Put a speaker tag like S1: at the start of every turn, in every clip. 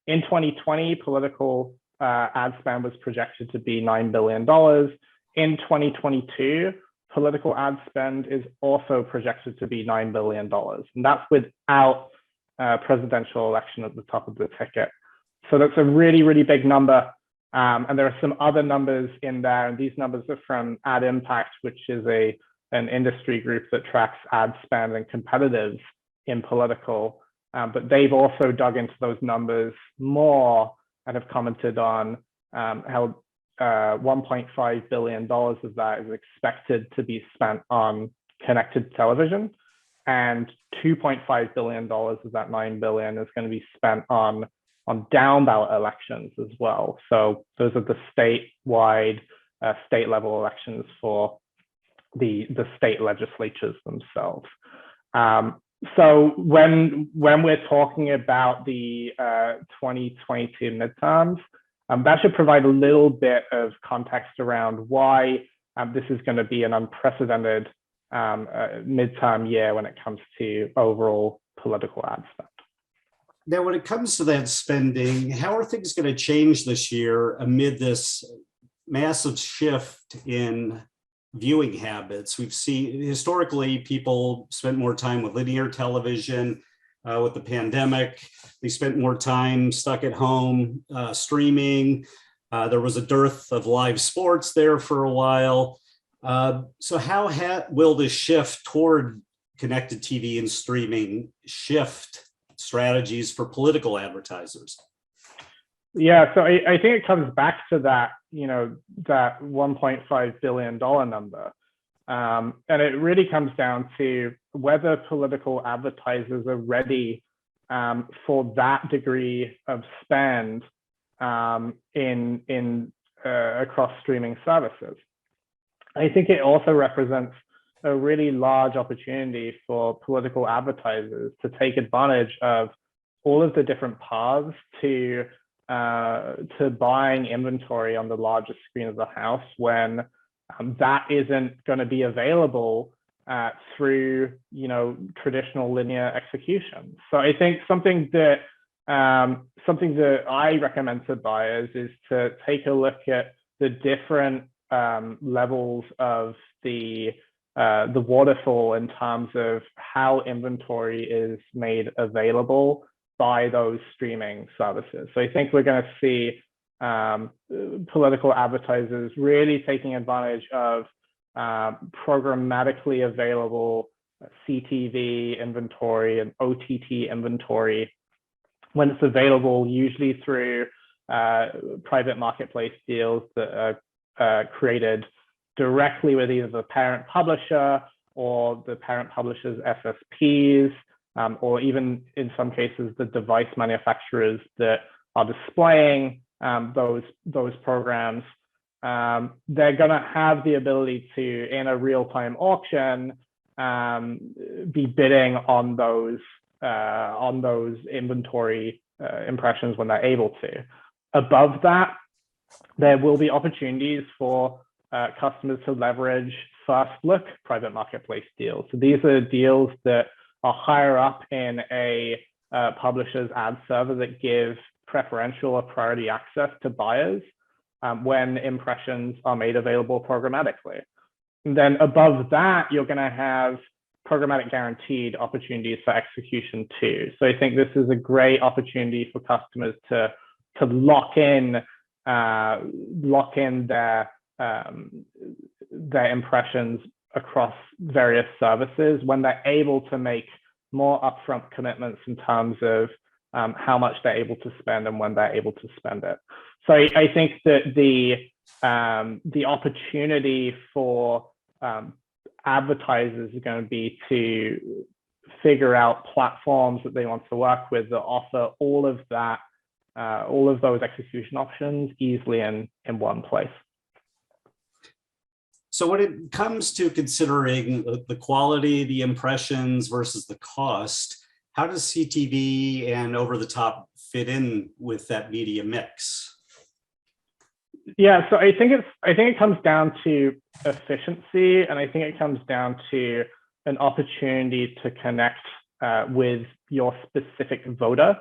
S1: in 2020, political ad spend was projected to be $9 billion. In 2022, political ad spend is also projected to be $9 billion. And that's without presidential election at the top of the ticket. So that's a really, really big number. And there are some other numbers in there. And these numbers are from Ad Impact, which is an industry group that tracks ad spend and competitors in political. But they've also dug into those numbers more and have commented on how $1.5 billion of that is expected to be spent on connected television, and $2.5 billion of that $9 billion is going to be spent on down ballot elections as well. So those are the statewide, state level elections for the state legislatures themselves. So when we're talking about the 2022 midterms, that should provide a little bit of context around why this is going to be an unprecedented midterm year when it comes to overall political ad spend.
S2: Now, when it comes to that spending, how are things going to change this year amid this massive shift in viewing habits? We've seen historically people spent more time with linear television. With the pandemic, they spent more time stuck at home streaming. There was a dearth of live sports there for a while. So how will this shift toward connected TV and streaming shift strategies for political advertisers?
S1: Yeah, so I think it comes back to that, that $1.5 billion number. And it really comes down to whether political advertisers are ready for that degree of spend across streaming services. I think it also represents a really large opportunity for political advertisers to take advantage of all of the different paths to buying inventory on the largest screen of the house when that isn't going to be available through traditional linear execution. So I think something that I recommend to buyers is to take a look at the different levels of the waterfall in terms of how inventory is made available by those streaming services. So I think we're going to see political advertisers really taking advantage of programmatically available CTV inventory and OTT inventory when it's available, usually through private marketplace deals that are created directly with either the parent publisher or the parent publisher's SSPs, or even in some cases the device manufacturers that are displaying those programs. They're going to have the ability to, in a real-time auction, be bidding on those inventory impressions when they're able to. Above that, there will be opportunities for customers to leverage first look private marketplace deals. So these are deals that are higher up in a publisher's ad server that give preferential or priority access to buyers when impressions are made available programmatically. And then above that, you're going to have programmatic guaranteed opportunities for execution too. So I think this is a great opportunity for customers to lock in their impressions across various services when they're able to make more upfront commitments in terms of how much they're able to spend and when they're able to spend it. So I think that the opportunity for advertisers is going to be to figure out platforms that they want to work with that offer all of those execution options easily in one place.
S2: So when it comes to considering the quality, the impressions versus the cost, how does CTV and over-the-top fit in with that media mix?
S1: Yeah, so I think it comes down to efficiency, and I think it comes down to an opportunity to connect with your specific voter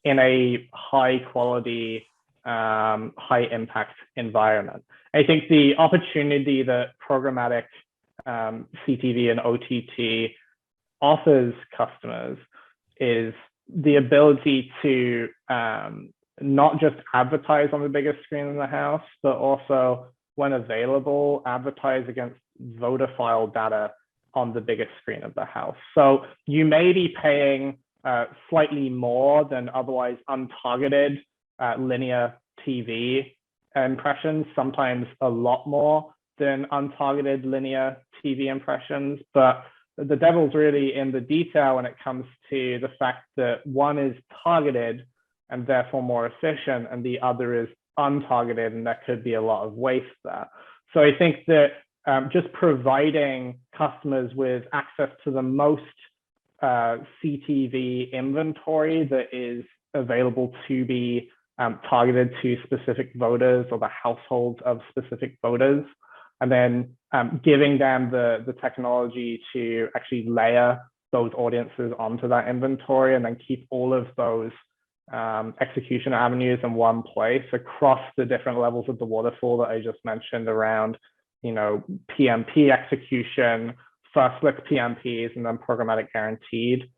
S1: in a high quality, high impact environment. I think the opportunity that programmatic CTV and OTT offers customers is the ability to not just advertise on the biggest screen in the house, but also, when available, advertise against voter file data on the biggest screen of the house. So you may be paying slightly more than otherwise untargeted linear TV impressions, sometimes a lot more than untargeted linear TV impressions. But the devil's really in the detail when it comes to the fact that one is targeted and therefore more efficient, and the other is untargeted, and there could be a lot of waste there. So I think that just providing customers with access to the most CTV inventory that is available to be targeted to specific voters or the households of specific voters, and then giving them the technology to actually layer those audiences onto that inventory, and then keep all of those execution avenues in one place across the different levels of the waterfall that I just mentioned around, PMP execution, first look PMPs, and then programmatic guaranteed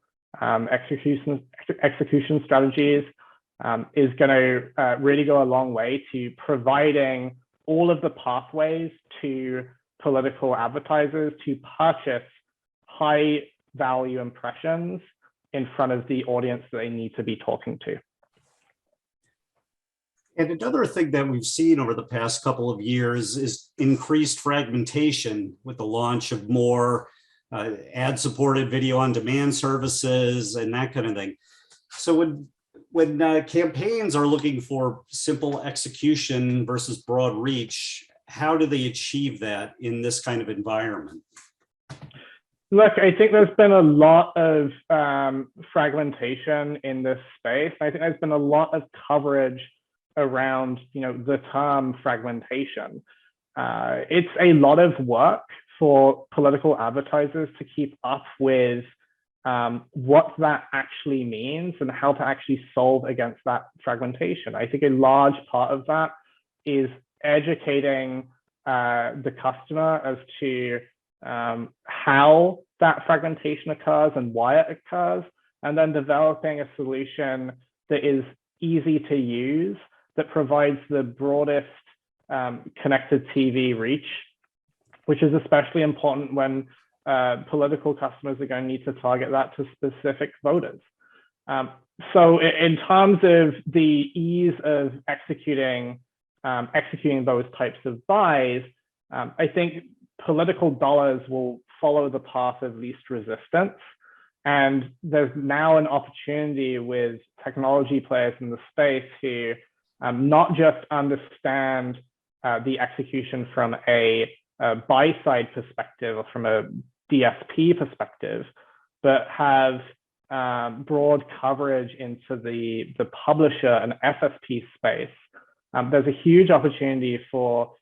S1: execution strategies is going to really go a long way to providing all of the pathways to political advertisers to purchase high value impressions in front of the audience that they need to be talking to.
S2: And another thing that we've seen over the past couple of years is increased fragmentation with the launch of more ad-supported video on demand services and that kind of thing. So when campaigns are looking for simple execution versus broad reach, how do they achieve that in this kind of environment?
S1: Look, I think there's been a lot of fragmentation in this space. I think there's been a lot of coverage around, the term fragmentation. It's a lot of work for political advertisers to keep up with what that actually means and how to actually solve against that fragmentation. I think a large part of that is educating the customer as to how that fragmentation occurs and why it occurs, and then developing a solution that is easy to use, that provides the broadest connected TV reach, which is especially important when political customers are going to need to target that to specific voters. So in terms of the ease of executing those types of buys, I think political dollars will follow the path of least resistance. And there's now an opportunity with technology players in the space who not just understand the execution from a buy-side perspective or from a DSP perspective, but have broad coverage into the publisher and FSP space. There's a huge opportunity for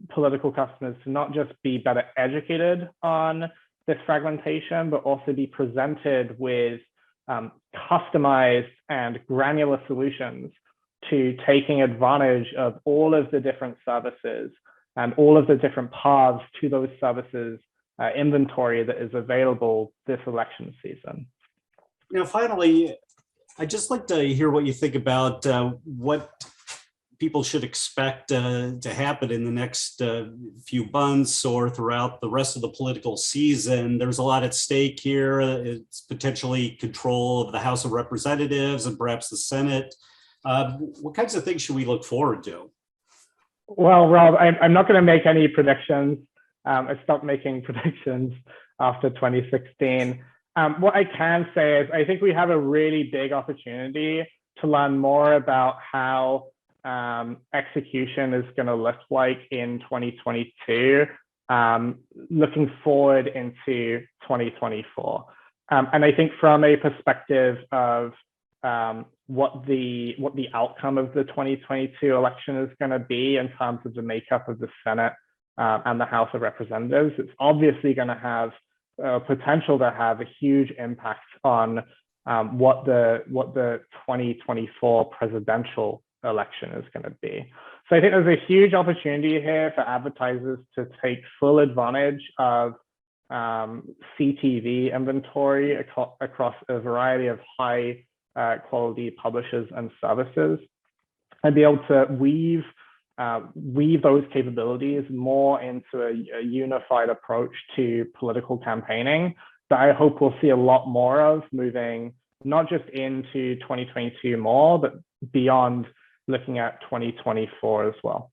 S1: political customers to not just be better educated on this fragmentation, but also be presented with customized and granular solutions to taking advantage of all of the different services and all of the different paths to those services inventory that is available this election season.
S2: Now, finally, I'd just like to hear what you think about what people should expect to happen in the next few months or throughout the rest of the political season. There's a lot at stake here. It's potentially control of the House of Representatives and perhaps the Senate. What kinds of things should we look forward to?
S1: Well, Rob, I'm not going to make any predictions. I stopped making predictions after 2016. What I can say is I think we have a really big opportunity to learn more about how execution is going to look like in 2022, looking forward into 2024. And I think from a perspective of what the outcome of the 2022 election is going to be in terms of the makeup of the Senate and the House of Representatives, it's obviously going to have potential to have a huge impact on what the 2024 presidential election is going to be. So I think there's a huge opportunity here for advertisers to take full advantage of CTV inventory across a variety of high quality publishers and services, and be able to weave those capabilities more into a unified approach to political campaigning that I hope we'll see a lot more of moving not just into 2022 more, but beyond, looking at 2024 as well.